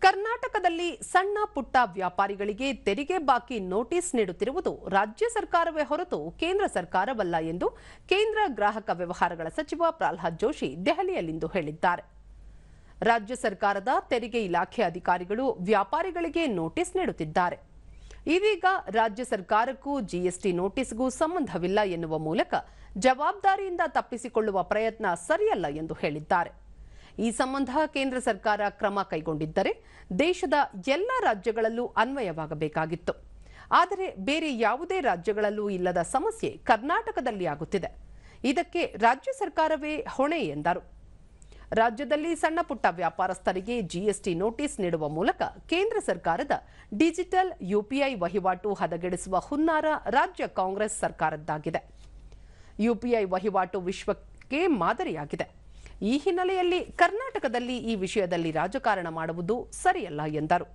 ಕರ್ನಾಟಕದಲ್ಲಿ ಸಣ್ಣ ಪುಟ್ಟ ವ್ಯಾಪಾರಿಗಳಿಗೆ ತೆರಿಗೆ ಬಾಕಿ ನೋಟಿಸ್ ನೀಡುತ್ತಿರುವುದು ರಾಜ್ಯ ಸರ್ಕಾರವೇ ಹೊರತು ಕೇಂದ್ರ ಸರ್ಕಾರವಲ್ಲ ಎಂದು ಕೇಂದ್ರ ಗ್ರಾಹಕ ವ್ಯವಹಾರಗಳ ಸಚಿವ ಪ್ರಹ್ಲಾದ್ ಜೋಶಿ ದೆಹಲಿಯಲ್ಲಿಂದು ಹೇಳಿದ್ದಾರೆ. ರಾಜ್ಯ ಸರ್ಕಾರದ ತೆರಿಗೆ ಇಲಾಖೆ ಅಧಿಕಾರಿಗಳು ವ್ಯಾಪಾರಿಗಳಿಗೆ ನೋಟಿಸ್ ನೀಡುತ್ತಿದ್ದಾರೆ. ಇದೀಗ ರಾಜ್ಯ ಸರ್ಕಾರಕ್ಕೂ ಜಿಎಸ್ಟಿ ನೋಟಿಸ್ಗೂ ಸಂಬಂಧವಿಲ್ಲ ಎನ್ನುವ ಮೂಲಕ ಜವಾಬ್ದಾರಿಯಿಂದ ತಪ್ಪಿಸಿಕೊಳ್ಳುವ ಪ್ರಯತ್ನ ಸರಿಯಲ್ಲ ಎಂದು ಹೇಳಿದ್ದಾರೆ. ಈ ಸಂಬಂಧ ಕೇಂದ್ರ ಸರ್ಕಾರ ಕ್ರಮ ಕೈಗೊಂಡಿದ್ದರೆ ದೇಶದ ಎಲ್ಲ ರಾಜ್ಯಗಳಲ್ಲೂ ಅನ್ವಯವಾಗಬೇಕಾಗಿತ್ತು. ಆದರೆ ಬೇರೆ ಯಾವುದೇ ರಾಜ್ಯಗಳಲ್ಲೂ ಇಲ್ಲದ ಸಮಸ್ಯೆ ಕರ್ನಾಟಕದಲ್ಲಿ ಆಗುತ್ತಿದೆ. ಇದಕ್ಕೆ ರಾಜ್ಯ ಸರ್ಕಾರವೇ ಹೊಣೆ ಎಂದರು. ರಾಜ್ಯದಲ್ಲಿ ಸಣ್ಣ ಪುಟ್ಟ ವ್ಯಾಪಾರಸ್ಥರಿಗೆ ಜಿಎಸ್ಟಿ ನೋಟಿಸ್ ನೀಡುವ ಮೂಲಕ ಕೇಂದ್ರ ಸರ್ಕಾರದ ಡಿಜಿಟಲ್ ಯುಪಿಐ ವಹಿವಾಟು ಹದಗೆಡಿಸುವ ಹುನ್ನಾರ ರಾಜ್ಯ ಕಾಂಗ್ರೆಸ್ ಸರ್ಕಾರದ್ದಾಗಿದೆ. ಯುಪಿಐ ವಹಿವಾಟು ವಿಶ್ವಕ್ಕೆ ಮಾದರಿಯಾಗಿದೆ. ಈ ಹಿನ್ನೆಲೆಯಲ್ಲಿ ಕರ್ನಾಟಕದಲ್ಲಿ ಈ ವಿಷಯದಲ್ಲಿ ರಾಜಕಾರಣ ಮಾಡುವುದು ಸರಿಯಲ್ಲ ಎಂದರು.